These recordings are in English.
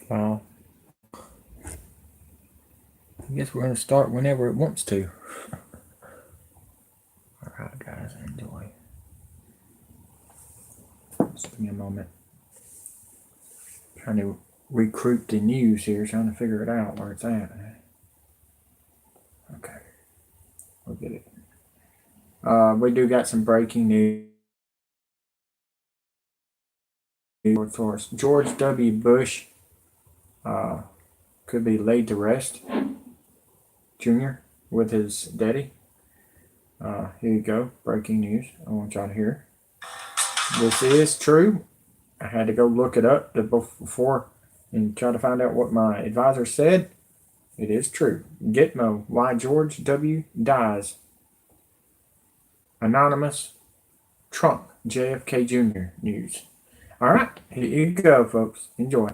Well, I guess we're going to start whenever it wants to. Alright, guys, enjoy. Just give me a moment. Trying to recruit the news here, trying to figure it out where it's at. Okay, we'll get it. We do got some breaking news. For us. George W. Bush could be laid to rest, Jr., with his daddy. Here you go, breaking news. I want y'all to hear. This is true. I had to go look it up before and try to find out what my advisor said. It is true. Gitmo, why George W. dies. Anonymous Trump, JFK Jr. news. All right, here you go, folks. Enjoy.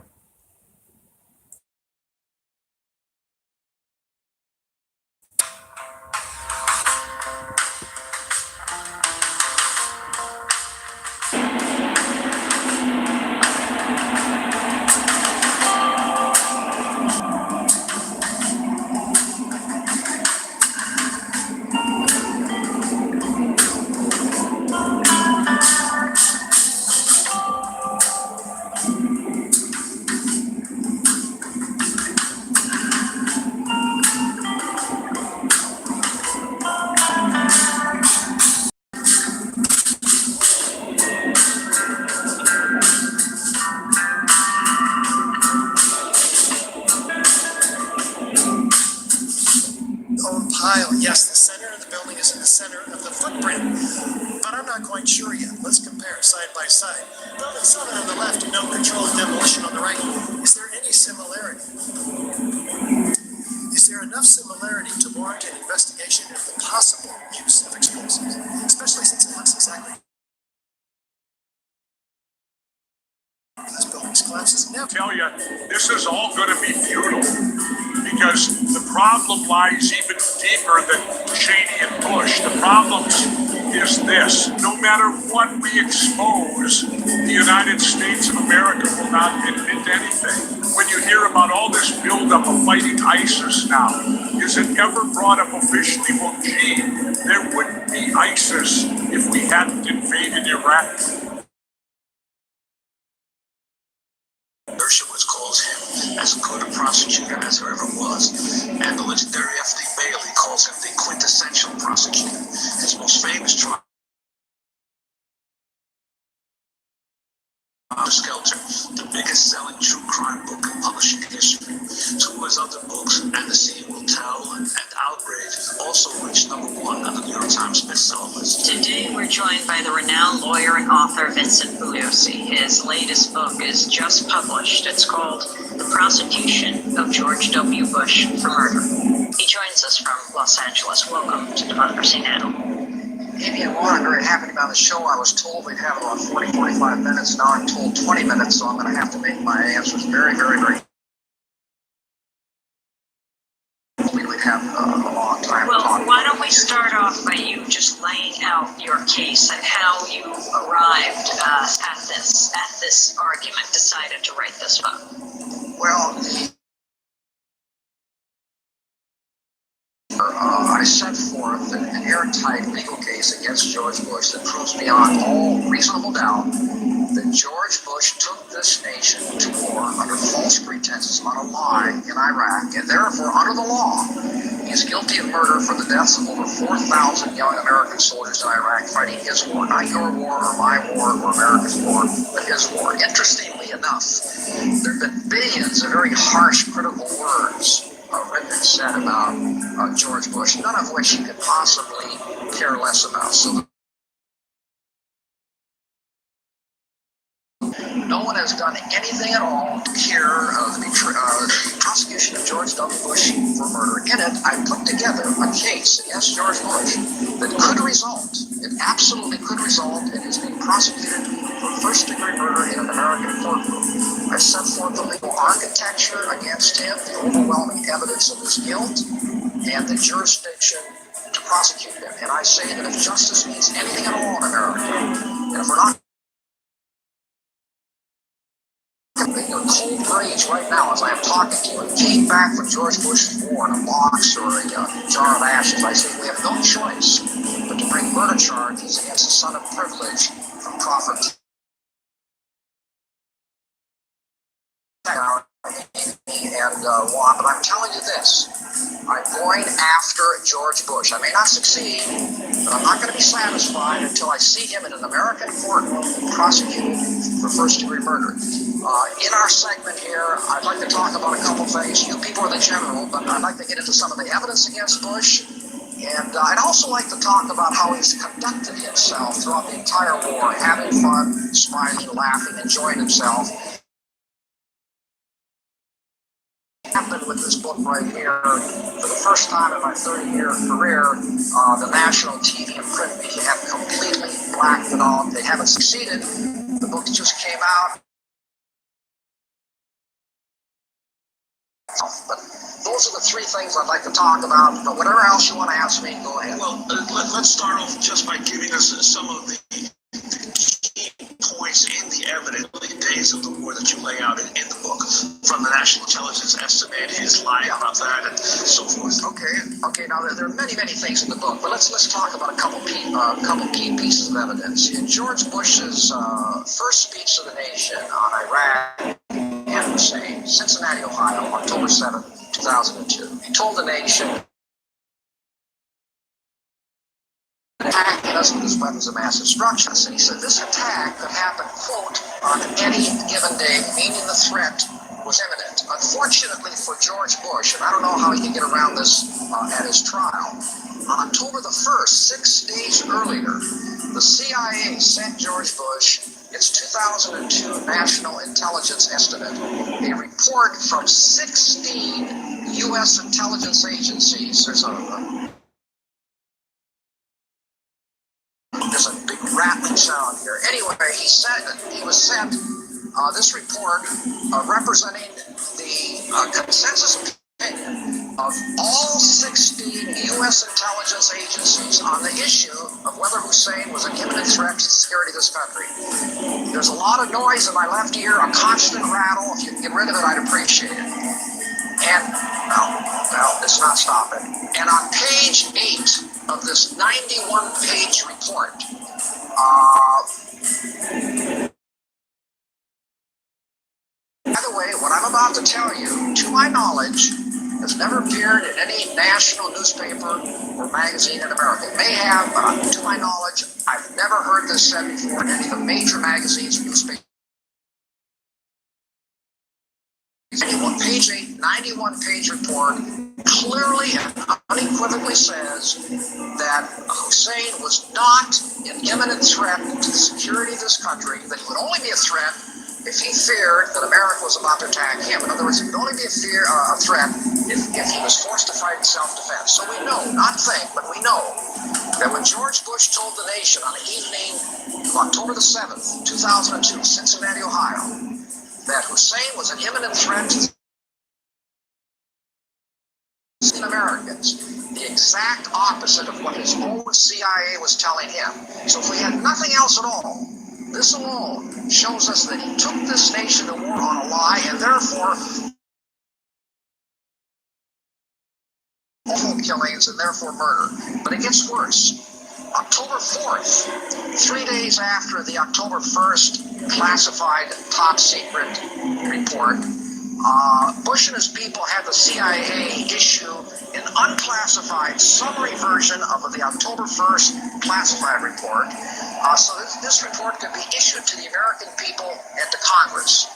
Yes, the center of the building is in the center of the footprint, but I'm not quite sure yet. Let's compare side by side. Building 7 on the left, no controlled demolition on the right. Is there any similarity? Is there enough similarity to warrant an investigation into the possible use of explosives, especially since it looks exactly this building's collapse is never. Tell you, this is all going to be futile because the problem lies even deeper than Cheney and Bush. The problem is this: no matter what we expose, the United States of America will not admit anything. When you hear about all this buildup of fighting ISIS now, is it ever brought up officially? Well, gee, there wouldn't be ISIS if we hadn't invaded Iraq. Dershowitz calls him as good a prosecutor as there ever was, and the legendary F.D. Bailey calls him the quintessential prosecutor. His most famous trial, Skelter, the biggest selling true crime book in publishing history. Two of his other books, And the Sea Will Tell and Outrage, also reached #1 on the New York Times bestseller list. Today we're joined by the renowned lawyer and author Vincent Bugliosi. His latest book is just published. It's called The Prosecution of George W. Bush for Murder. He joins us from Los Angeles. Welcome to Democracy Now! Amy, I'm very happy about the show. I was told we'd have about 45 minutes. Now I'm told 20 minutes, so I'm going to have to make my answers very have a long time. Well, why don't we start off by you just laying out your case and how you arrived at this argument, decided to write this book. Well, I set forth an airtight legal case against George Bush that proves beyond all reasonable doubt that George Bush took this nation to war under false pretenses on a lie in Iraq, and therefore, under the law, he is guilty of murder for the deaths of over 4,000 young American soldiers in Iraq fighting his war, not your war or my war or America's war, but his war. Interestingly enough, there have been billions of very harsh, critical words written and said about George Bush, none of which he could possibly care less about. So no one has done anything at all to cure the prosecution of George W. Bush for murder. In it, I put together a case against George Bush that could result, it absolutely could result in his being prosecuted for first-degree murder in an American courtroom. I set forth the legal architecture against him, the overwhelming evidence of his guilt, and the jurisdiction to prosecute him. And I say that if justice means anything at all in America, and if we're not cold rage right now as I am talking to you. He came back from George Bush's war in a box or a jar of ashes. I say we have no choice but to bring murder charges against the son of privilege from Crawford. But I'm telling you this, I'm going after George Bush. I may not succeed, but I'm not going to be satisfied until I see him in an American courtroom prosecuted for first-degree murder. In our segment here, I'd like to talk about a couple things. You people are the general, but I'd like to get into some of the evidence against Bush. And I'd also like to talk about how he's conducted himself throughout the entire war, having fun, smiling, laughing, enjoying himself. Happened with this book right here, for the first time in my 30-year career, the national TV and print media have completely blacked it off. They haven't succeeded. The book just came out. But those are the three things I'd like to talk about. But whatever else you want to ask me, go ahead. Well, let's start off just by giving us some of the key points in the evidence, the days of the war that you lay out in the book, from the National Intelligence Estimate, his lie about that, and so forth. Okay. Now there are many things in the book, but let's talk about a couple key pieces of evidence. In George Bush's first speech to the nation on Iraq and Hussein, Cincinnati, Ohio, October 7, 2002, he told the nation, attacking us with his weapons of mass destruction. And he said this attack could happen, quote, on any given day, meaning the threat was imminent. Unfortunately for George Bush, and I don't know how he can get around this at his trial, on October the 1st, 6 days earlier, the CIA sent George Bush its 2002 National Intelligence Estimate, a report from 16 U.S. intelligence agencies. There's a big rattling sound here. Anyway, he was sent this report representing the consensus opinion of all 16 U.S. intelligence agencies on the issue of whether Hussein was an imminent threat to the security of this country. There's a lot of noise in my left ear, a constant rattle. If you can get rid of it, I'd appreciate it. And, no, it's not stopping. And on page 8 of this 91-page report, by the way, what I'm about to tell you, to my knowledge, has never appeared in any national newspaper or magazine in America. It may have, but to my knowledge, I've never heard this said before in any of the major magazines or newspapers. Page 8, 91-page report clearly and unequivocally says that Hussein was not an imminent threat to the security of this country, that he would only be a threat if he feared that America was about to attack him. In other words, it would only be a threat if he was forced to fight in self-defense. So we know, not think, but we know that when George Bush told the nation on the evening of October the 7th, 2002, Cincinnati, Ohio, that Hussein was an imminent threat to Americans, the exact opposite of what his own CIA was telling him. So if we had nothing else at all, this alone shows us that he took this nation to war on a lie, and therefore awful killings and therefore murder. But it gets worse. October 4th, 3 days after the October 1st classified top secret report, Bush and his people had the CIA issue an unclassified summary version of the October 1st classified report. So this report could be issued to the American people and to Congress.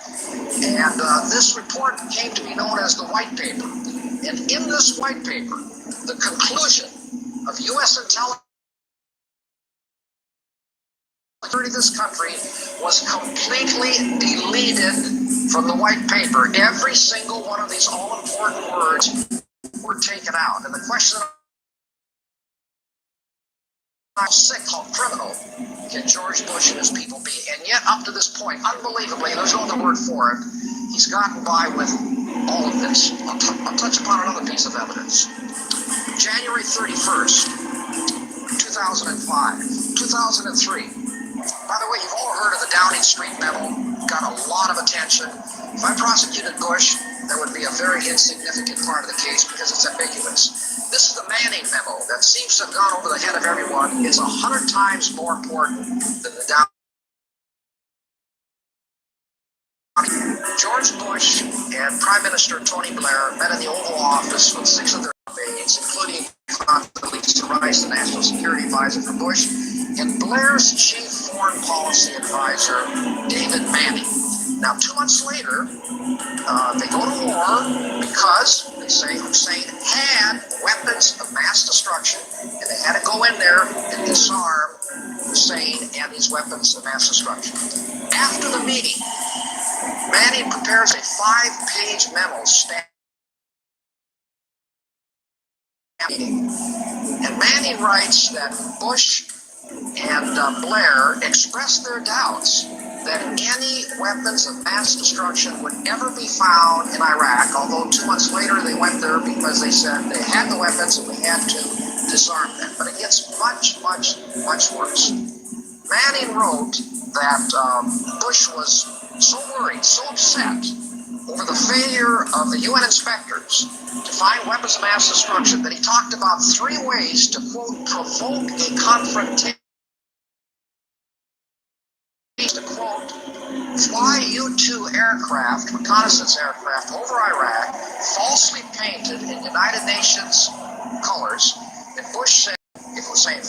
And this report came to be known as the White Paper. And in this White Paper, the conclusion of U.S. intelligence of this country was completely deleted from the White Paper. Every single one of these all-important words were taken out. And the question of how sick, how criminal can George Bush and his people be? And yet, up to this point, unbelievably, there's no other word for it, he's gotten by with all of this. I'll touch upon another piece of evidence. January 31st, 2005, 2003. By the way, you've all heard of the Downing Street memo. got a lot of attention. If I prosecuted Bush, that would be a very insignificant part of the case because it's ambiguous. This is the Manning memo that seems to have gone over the head of everyone. It's 100 times more important than the down. George Bush and Prime Minister Tony Blair met in the Oval Office with 6 of their aides, including Condoleezza Rice, the National Security Advisor for Bush, and Blair's Chief Foreign Policy Advisor, David Manning. Now, 2 months later, they go to war because they say Hussein had weapons of mass destruction, and they had to go in there and disarm Hussein and his weapons of mass destruction. After the meeting, Manning prepares a 5-page memo and Manning writes that Bush and Blair expressed their doubts that any weapons of mass destruction would ever be found in Iraq, although 2 months later they went there because they said they had the weapons and we had to disarm them. But it gets much, much, much worse. Manning wrote that Bush was so worried, so upset over the failure of the UN inspectors to find weapons of mass destruction that he talked about 3 ways to, quote, provoke a confrontation. To quote, fly U-2 aircraft, reconnaissance aircraft, over Iraq, falsely painted in United Nations colors, and Bush said it was saying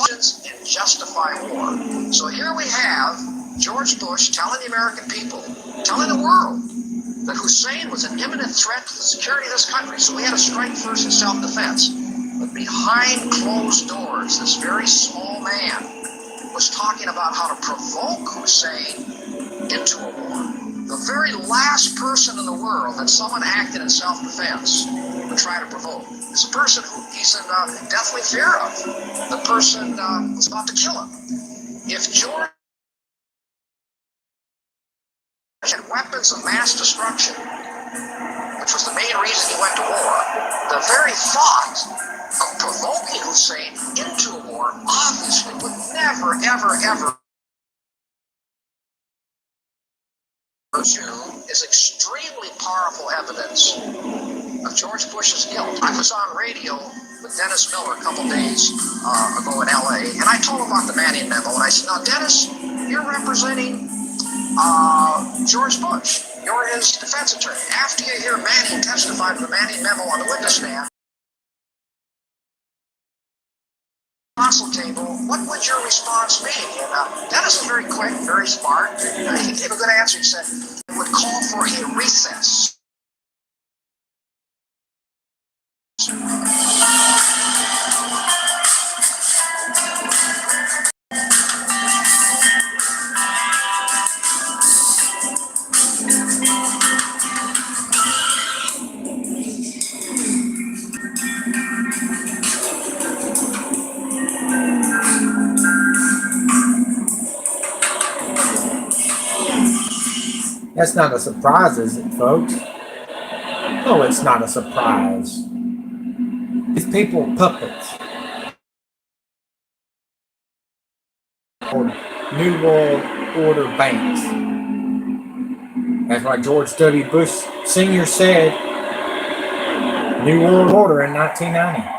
and justify war. So here we have George Bush telling the American people, telling the world, that Hussein was an imminent threat to the security of this country, so we had to strike first in self-defense. But behind closed doors, this very small man was talking about how to provoke Hussein into a war. The very last person in the world that someone acted in self-defense would try to provoke is a person who he's in deathly fear of. The person was about to kill him. If George had weapons of mass destruction, which was the main reason he went to war, the very thought of provoking Hussein into a war obviously would never, ever, ever is extremely powerful evidence of George Bush's guilt. I was on radio with Dennis Miller a couple days ago in LA, and I told him about the Manning memo, and I said, now Dennis, you're representing George Bush. You're his defense attorney. After you hear Manning testify to the Manning memo on the witness stand, console table, what would your response be? And Dennis was very quick, very smart. He gave a good answer. He said it would call for a recess. That's not a surprise, is it, folks? No, it's not a surprise. These people are puppets. Or New World Order banks. That's why George W. Bush Sr. said New World Order in 1990.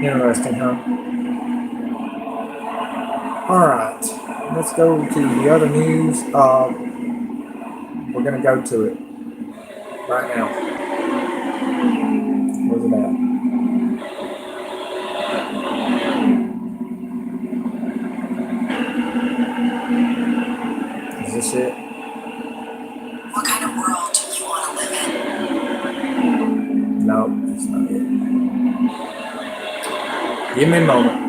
Interesting, huh? Alright, let's go to the other news. We're going to go to it right now. Where's it at? Is this it? What kind of world do you want to live in? No, that's not it. Give me a moment.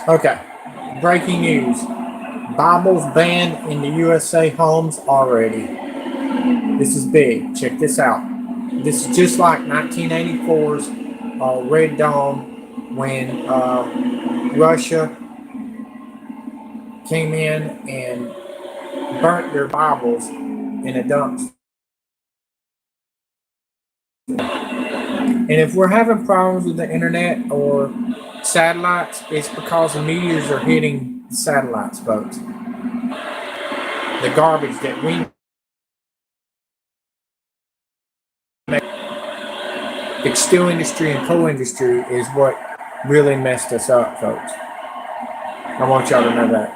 Okay, breaking news. Bibles banned in the USA homes already. This is big. Check this out. This is just like 1984's Red Dawn when Russia came in and burnt their Bibles in a dumpster. And if we're having problems with the internet or satellites, it's because the meteors are hitting the satellites, folks. The garbage that we make, the steel industry and coal industry, is what really messed us up, folks. I want y'all to know that.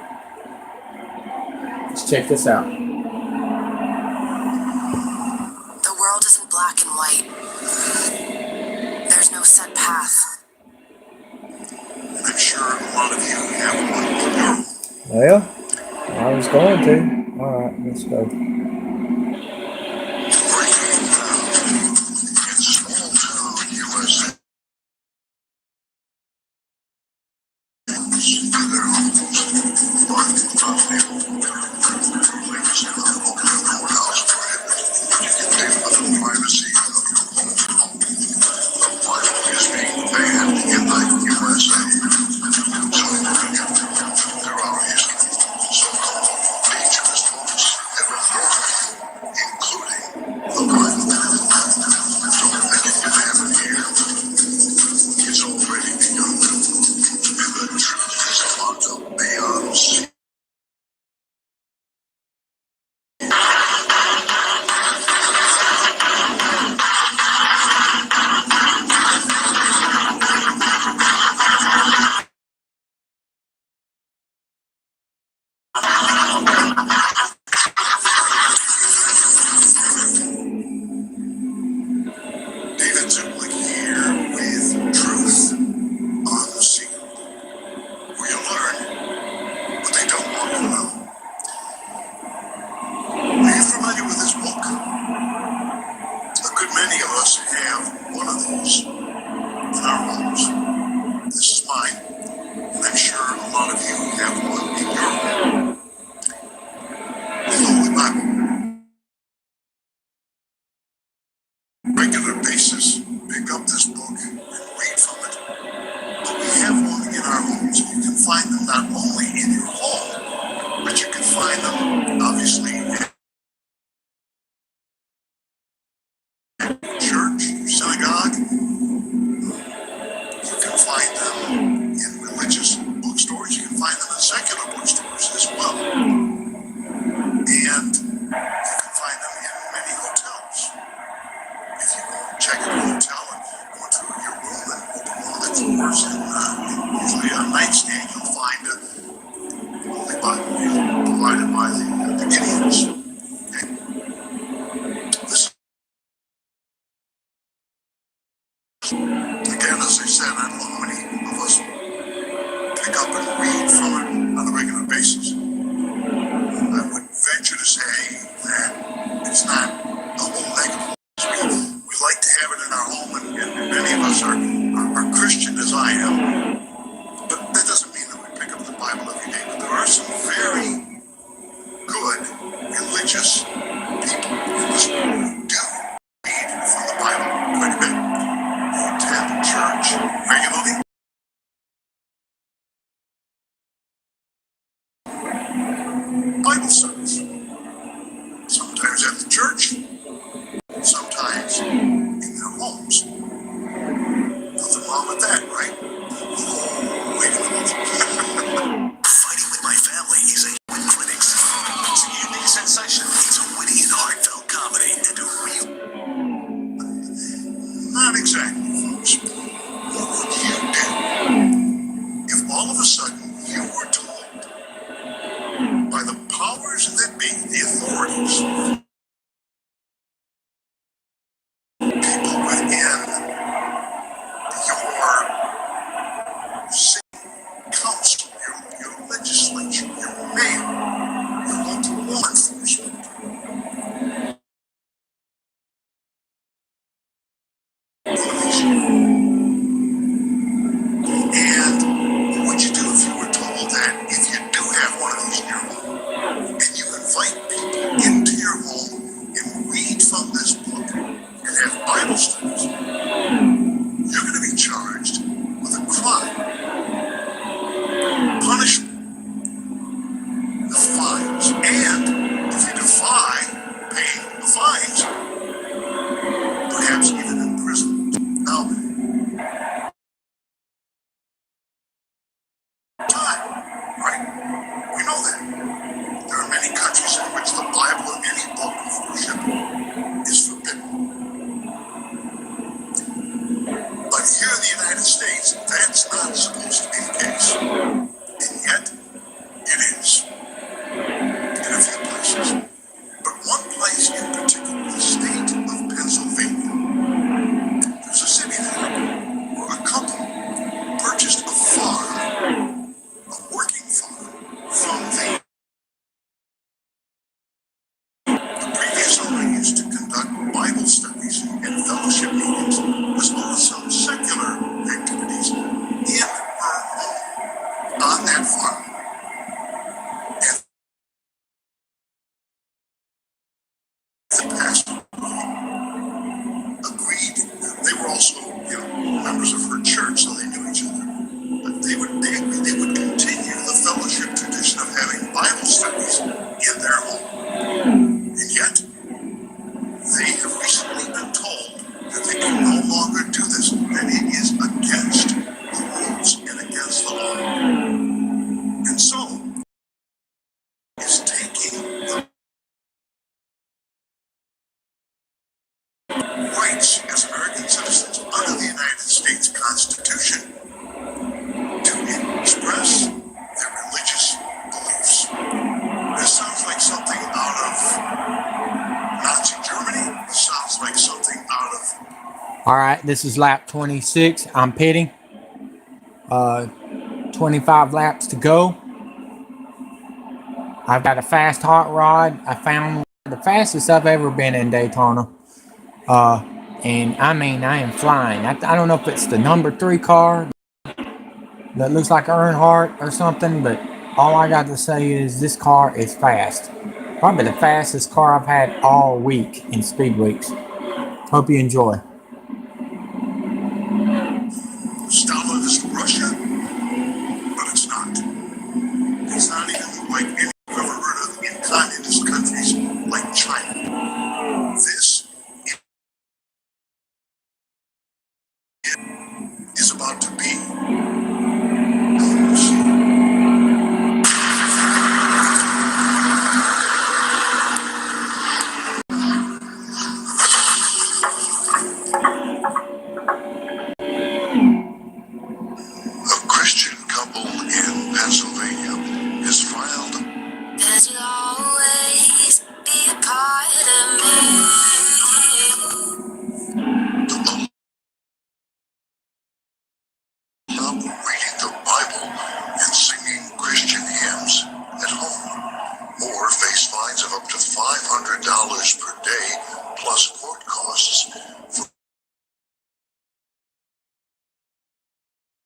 Let's check this out. The world isn't black and white. There's no set path. I'm sure a lot of you have one in your home. Well, I was going to. All right, let's go. Breaking ground in small town USA. Their homes, but courthouse for the privacy of your home. The Bible is being banned in the USA. So throughout history, so-called dangerous books have been burned, including the Bible. Don't think it can happen here. It's already begun. And the truth is locked up beyond sea. David took here with truth on the scene, where you learn what they don't want to know. Are you familiar with this book? A good many of us have one of these in our homes. This is mine, and I'm sure a lot of you have one in your home. The Holy Bible. Regular basis, pick up this book and read from it. But we have one in our homes, and you can find them not only in your home, but you can find them, obviously, at church, synagogue. You can find them in religious bookstores. You can find them in secular bookstores as well. And you can find them in many hotels. If you go and check in a hotel and go into your room and open one of the drawers, and usually a nightstand, you'll find a Holy Bible provided by the Gideons. Okay? Listen. Again, as I said, I don't know how many of us pick up and read from it on a regular basis. I would venture to say that it's not a whole negative. We like to have it in our home, and many of us are Christian as I am. But that doesn't mean that we pick up the Bible every day. But there are some very good religious people in this world who do read from the Bible quite a bit. Who attend church regularly. Bible studies. Sometimes at the church, sometimes in their homes. Nothing wrong with that, right? Oh, wait a minute. Fighting with My Family is a with critics. It's a unique sensation. It's a witty and heartfelt comedy and a real. Not exactly, folks. What would you do if all of a sudden you were told by the powers that be, the authorities, people within your city council, your legislature, your mayor, your local law enforcement, and what would you do if you were told that if you do have one of these in your home, and you invite people into your home and read from this book and have Bible studies, you're going to be perhaps even imprisoned. Now, time, right? We know that. There are many countries in which the Bible or any book of worship is forbidden. But here in the United States, that's not supposed to be the case. And yet, it is. In a few places. But one place in particular, the state of Pennsylvania, there's a city there where a couple purchased a farm, a working farm, from the previous owner used to conduct Bible studies and fellowship meetings, as well as some secular activities in her home on that farm. And the pastor agreed. They were also, members of her church, so they knew each other. But they agreed they would continue the fellowship tradition of having Bible studies in their home. And yet, they have recently been told that they can no longer do this, that it is against the rules and against the law. And so, is taking the rights as American citizens under the United States Constitution to express their religious beliefs. This sounds like something out of Nazi Germany. This sounds like something out of... All right, this is lap 26. I'm pitting. 25 laps to go. I've got a fast hot rod. I found the fastest I've ever been in Daytona. And I mean, I am flying. I don't know if it's the number 3 car that looks like Earnhardt or something, but all I got to say is this car is fast. Probably the fastest car I've had all week in Speed Weeks. Hope you enjoy. Stalin is Russia, but it's not. It's not even like any you've ever heard of in communist countries like China. This is about to be. A Christian couple in Pennsylvania has filed. Cause you'll always be a part of me. Stop reading the Bible and singing Christian hymns at home, or face fines of up to $500 per day plus court costs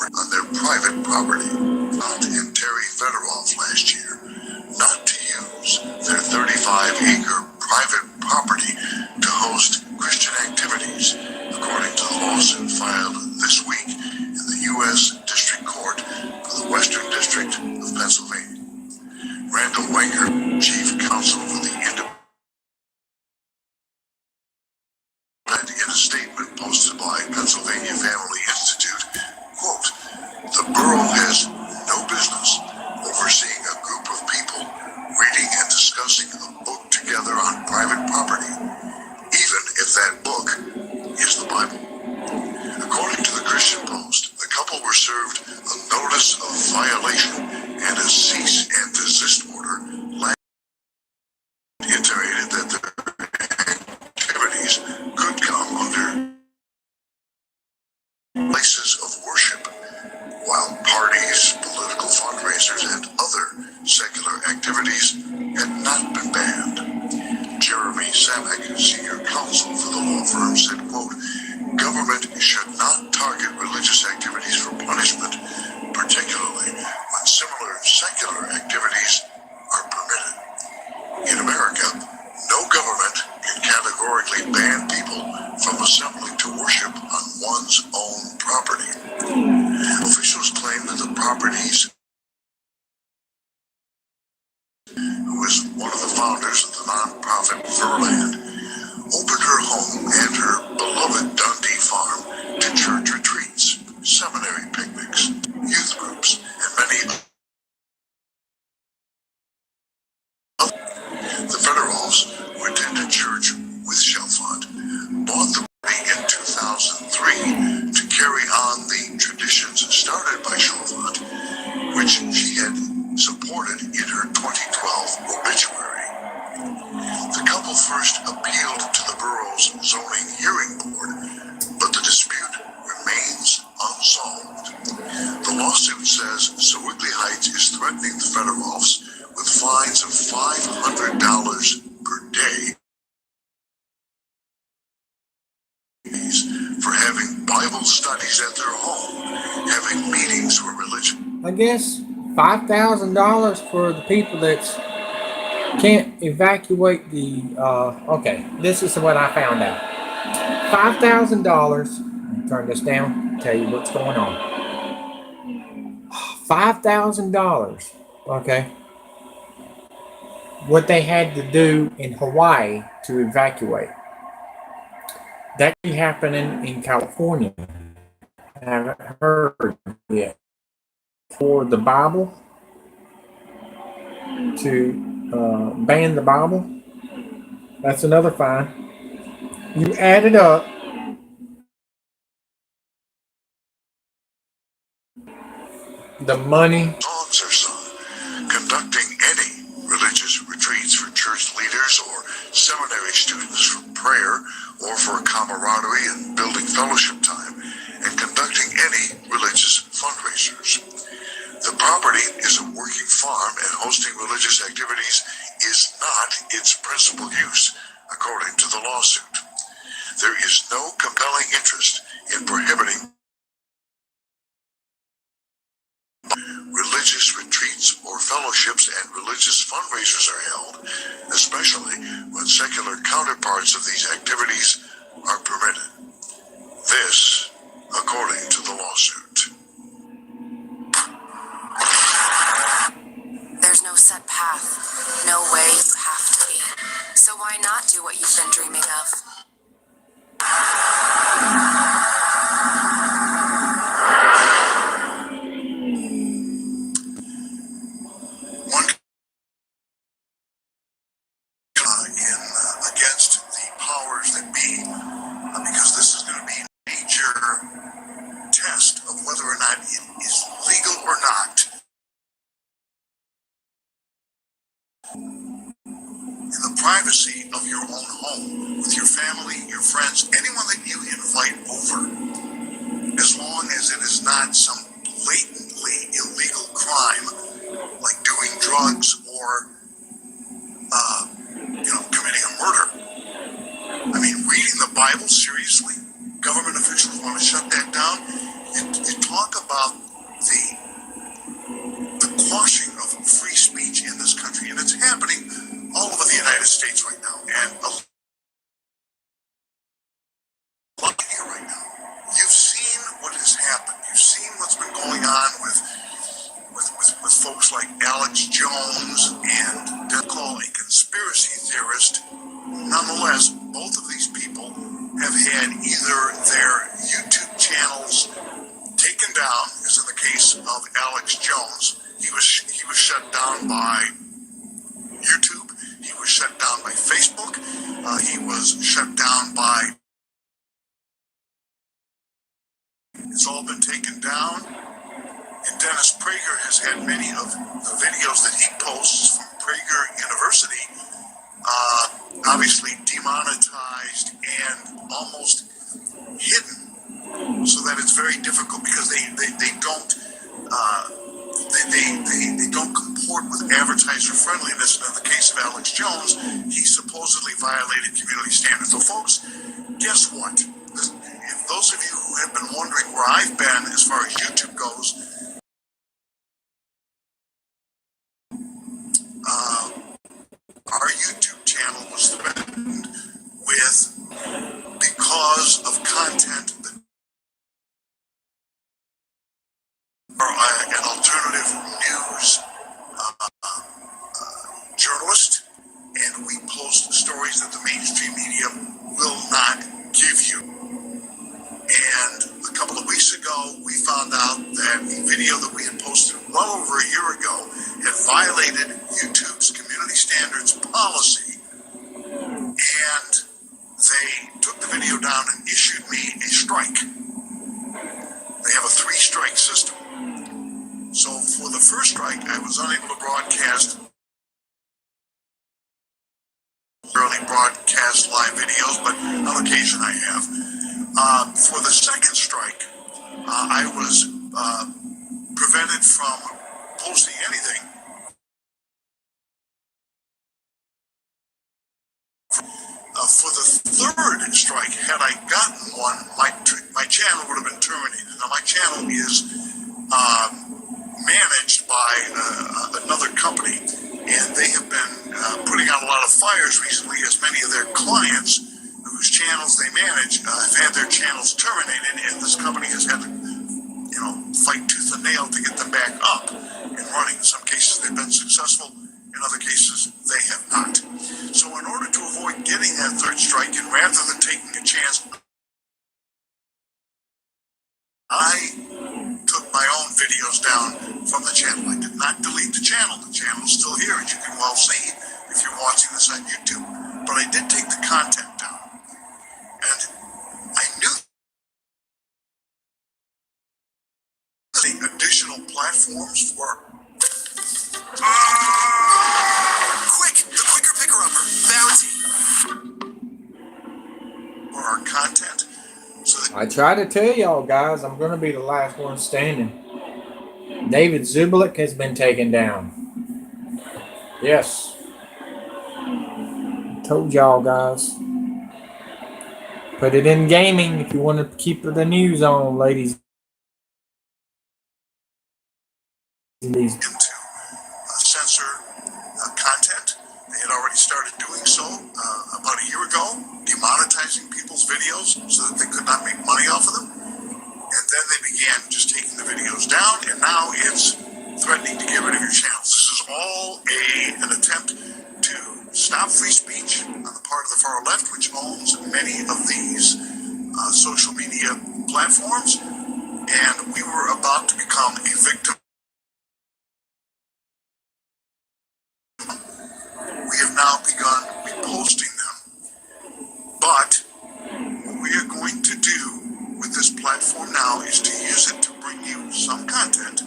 on their private property. Found in Terry Federoff last year not to use their 35-acre private property to host Christian activities, according to the lawsuit filed this week in the U.S. District Court for the Western District of Pennsylvania. Randall Wenger, Chief Counsel for the Independent, in a statement posted by Pennsylvania Family Institute, quote, "The borough has no business overseeing a group of people reading and discussing a book together on private property, even if that book is the Bible." According to the Christian Post, the couple were served a notice of violation and a cease and desist order, intimated that their activities could come under places of worship, while parties, political fundraisers, and other secular activities had not been banned. Jeremy Samek, senior counsel for the law firm, said, quote, "Government should not target religious activities for punishment, particularly when similar secular activities are permitted. In America, no government can categorically ban people from assembling to worship on one's own property." Officials claim that the properties, who is one of the founders of the nonprofit Verland, opened her home and her beloved 2003 to carry on the traditions started by Chauvin, which she had supported in her 2012 obituary. The couple first appealed to the borough's zoning hearing board, but the dispute remains unsolved. The lawsuit says Sewickley Heights is threatening the Federoffs with fines of $500 per day for having Bible studies at their home, having meetings where religion. I guess $5,000 for the people that can't evacuate the. Okay, this is what I found out. $5,000. Turn this down. Tell you what's going on. $5,000. Okay. What they had to do in Hawaii to evacuate. That could be happening in California. I haven't heard yet. For the Bible, to ban the Bible, that's another fine. You add it up, the money. Songs are sung, conducting any religious retreats for church leaders or seminary students for prayer or for camaraderie and building fellowship time, and conducting any religious fundraisers. The property is a working farm, and hosting religious activities is not its principal use, according to the lawsuit. There is no compelling interest in prohibiting religious retreats or fellowships, and religious fundraisers are held, especially when secular counterparts of these activities are permitted. This, according to the lawsuit. There's no set path, no way you have to be. So why not do what you've been dreaming of? One against the powers that be, because this is going to be a major test of whether or not it is legal or not in the privacy of your own home, with your family, your friends, anyone that you invite over, as long as it is not some blatantly illegal crime like doing drugs or committing a murder. I mean, reading the Bible seriously, government officials want to shut that down. You talk about the quashing of free speech in this country, and it's happening all over the United States right now, and a lot here right now. You've seen what has happened. You've seen what's been going on with folks like Alex Jones, and they're called a conspiracy theorist. Nonetheless, both of these people have had either their YouTube channels taken down, as in the case of Alex Jones. He was shut down by YouTube. He was shut down by Facebook. He was shut down by. It's all been taken down. And Dennis Prager has had many of the videos that he posts from Prager University, obviously demonetized and almost hidden, so that it's very difficult because they don't comport with advertiser friendliness. And in the case of Alex Jones, he supposedly violated community standards. So, folks, guess what? If those of you who have been wondering where I've been as far as YouTube goes, our YouTube channel was threatened with because of content that are an alternative news journalist, and we post stories that the mainstream media will not give you. And a couple of weeks ago, we found out that a video that we had posted well over a year ago had violated YouTube's community standards policy, and they took the video down and issued me a strike. They have a 3-strike system. So for the first strike, I was unable to broadcast live videos, but on occasion I have. For the second strike, I was prevented from posting anything. For the third strike, had I gotten one, my channel would have been terminated. Now my channel is managed by another company, and they have been putting out a lot of fires recently, as many of their clients whose channels they manage have had their channels terminated, and this company has had to, fight tooth and nail to get them back up and running. In some cases they've been successful, in other cases they have not. So in order to avoid getting that third strike, and rather than taking a chance, I took my own videos down from the channel. I did not delete the channel. The channel is still here, as you can well see if you're watching this on YouTube. But I did take the content down. And I knew the additional platforms were... Quick! The quicker picker-upper! Bounty! For our content. So that I try to tell y'all guys, I'm going to be the last one standing. David Zubelik has been taken down. Yes. Told y'all guys. Put it in gaming if you want to keep the news on, ladies. These to censor content. They had already started doing so about a year ago, demonetizing people's videos so that they could not make money off of them. And then they began just taking the videos down, and now it's threatening to get rid of your channels. This is all an attempt to stop free speech on the part of the far left, which owns many of these social media platforms. And we were about to become a victim. We have now begun reposting them. But what we are going to do with this platform now is to use it to bring you some content,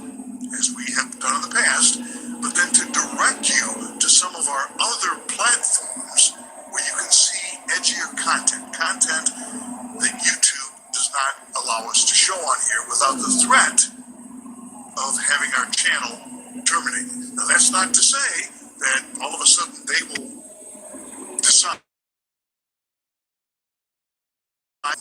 as we have done in the past, but then to direct you to some of our other platforms where you can see edgier content that YouTube does not allow us to show on here without the threat of having our channel terminated. Now, that's not to say that all of a sudden they will decide.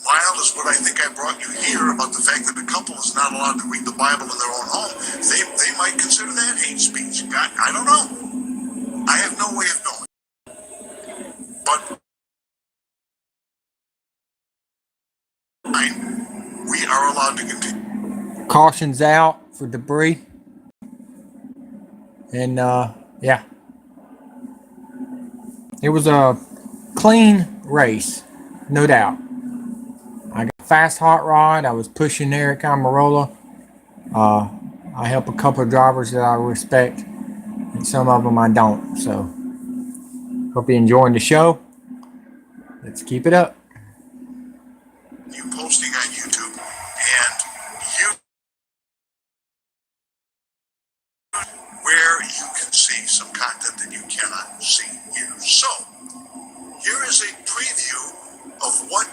Wild is what I think I brought you here about the fact that a couple is not allowed to read the Bible in their own home. They might consider that hate speech. I don't know. I have no way of knowing. But we are allowed to continue. cautions out for debris. And yeah. It was a clean race, no doubt. I got a fast hot rod. I was pushing Eric Amarola. I help a couple of drivers that I respect, and some of them I don't. So, hope you're enjoying the show. Let's keep it up. You posting on YouTube, and you where you can see some content that you cannot see here. So, here is a preview of what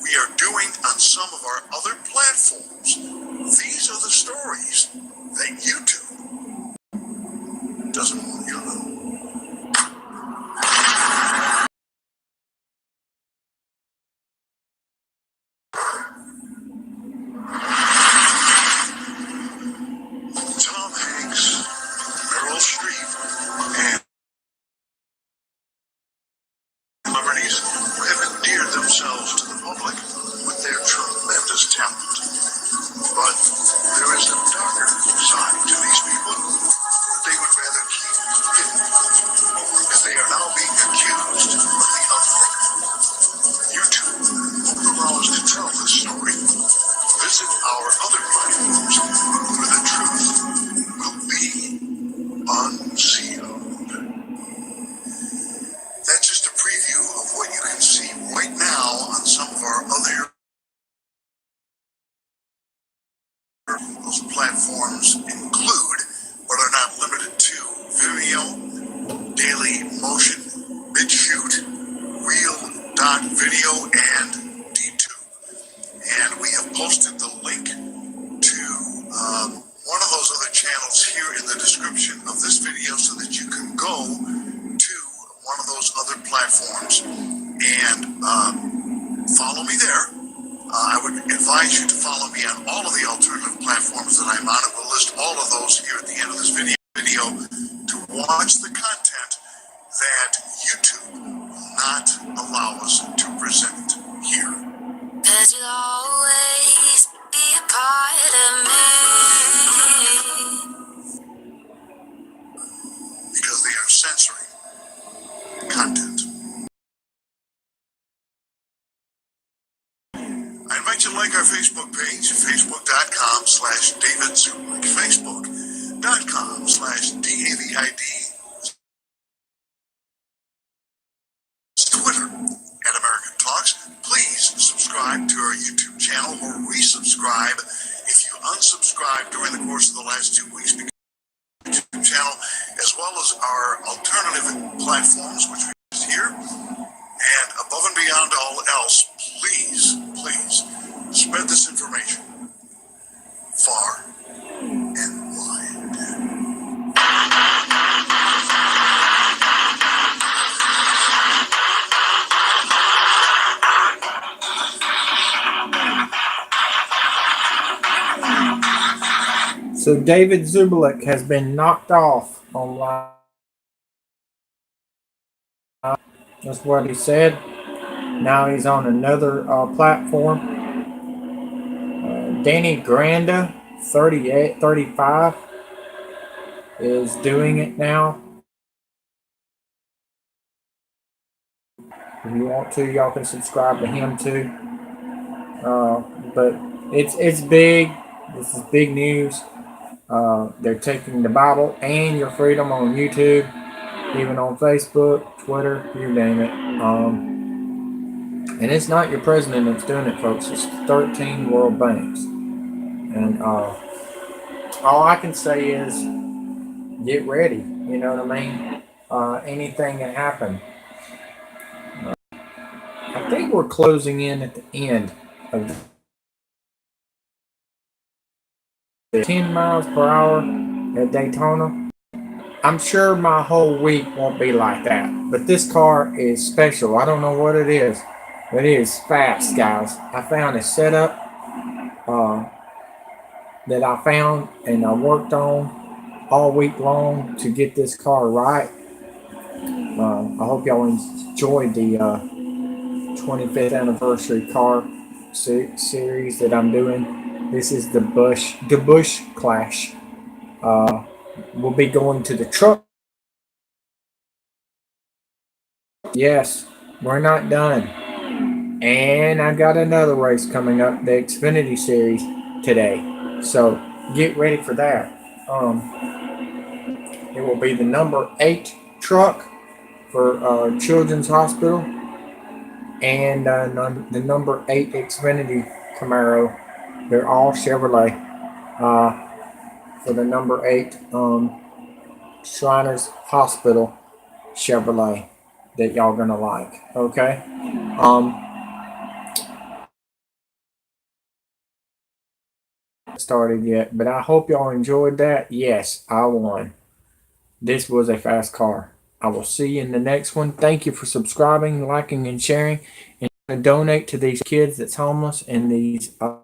we are doing on some of our other platforms. These are the stories that YouTube doesn't want you to know. Tom Hanks, Meryl Streep, and celebrities who have endeared themselves to the public with their tremendous talent. platforms include, but are not limited to, Vimeo, Daily Motion, BitChute, Reel.video, and D2. And we have posted the link to one of those other channels here in the description of this video so that you can go to one of those other platforms and follow me there. I would advise you to follow me on all of the alternative platforms that I'm on, and we'll list all of those here at the end of this video to watch the content that YouTube will not allow us to present here. 'Cause you'll always be a part of me. Because they are censoring content. I invite you to like our Facebook page, facebook.com/David Zublick, facebook.com/DAVID, Twitter @American Talks. Please subscribe to our YouTube channel or resubscribe if you unsubscribed during the course of the last 2 weeks, because YouTube channel, as well as our alternative platforms, which we use here. And above and beyond all else, please spread this information far and wide. So David Zublick has been knocked off online. That's what he said. Now he's on another platform. Danny Granda, 35, is doing it now. If you want to, y'all can subscribe to him too. But it's big. This is big news. They're taking the Bible and your freedom on YouTube, even on Facebook, Twitter, you name it. And it's not your president that's doing it, folks. It's 13 world banks. And all I can say is get ready. You know what I mean? Anything can happen. I think we're closing in at the end of 10 miles per hour at Daytona. I'm sure my whole week won't be like that, but this car is special. I don't know what it is, but it is fast, guys. I found a setup that I found and I worked on all week long to get this car right. I hope y'all enjoyed the 25th anniversary car series that I'm doing. This is the Bush Clash. We'll be going to the truck. Yes, we're not done. And I got another race coming up, the Xfinity Series, today. So get ready for that. It will be the number 8 truck for Children's Hospital and the number 8 Xfinity Camaro. They're all Chevrolet for the number 8 Shriners Hospital Chevrolet that y'all gonna like. Okay. Started yet, but I hope y'all enjoyed that. Yes, I won. This was a fast car. I will see you in the next one. Thank you for subscribing, liking, and sharing, and donate to these kids that's homeless and these. I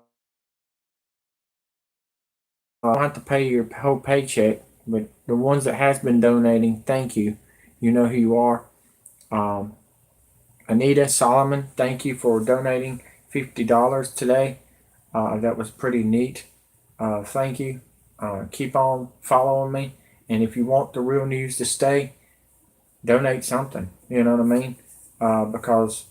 don't have to pay your whole paycheck, but the ones that has been donating, thank you. You know who you are. Anita Solomon, thank you for donating $50 today. That was pretty neat. Thank you. Keep on following me. And if you want the real news to stay, donate something. You know what I mean? Because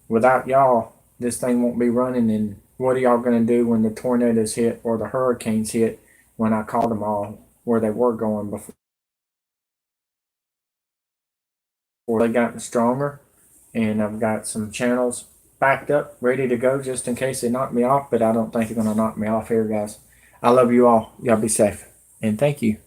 without y'all, this thing won't be running. And what are y'all going to do when the tornadoes hit or the hurricanes hit when I called them all where they were going before they gotten stronger? And I've got some channels backed up, ready to go just in case they knock me off, but I don't think they're going to knock me off here, guys. I love you all. Y'all be safe. And thank you.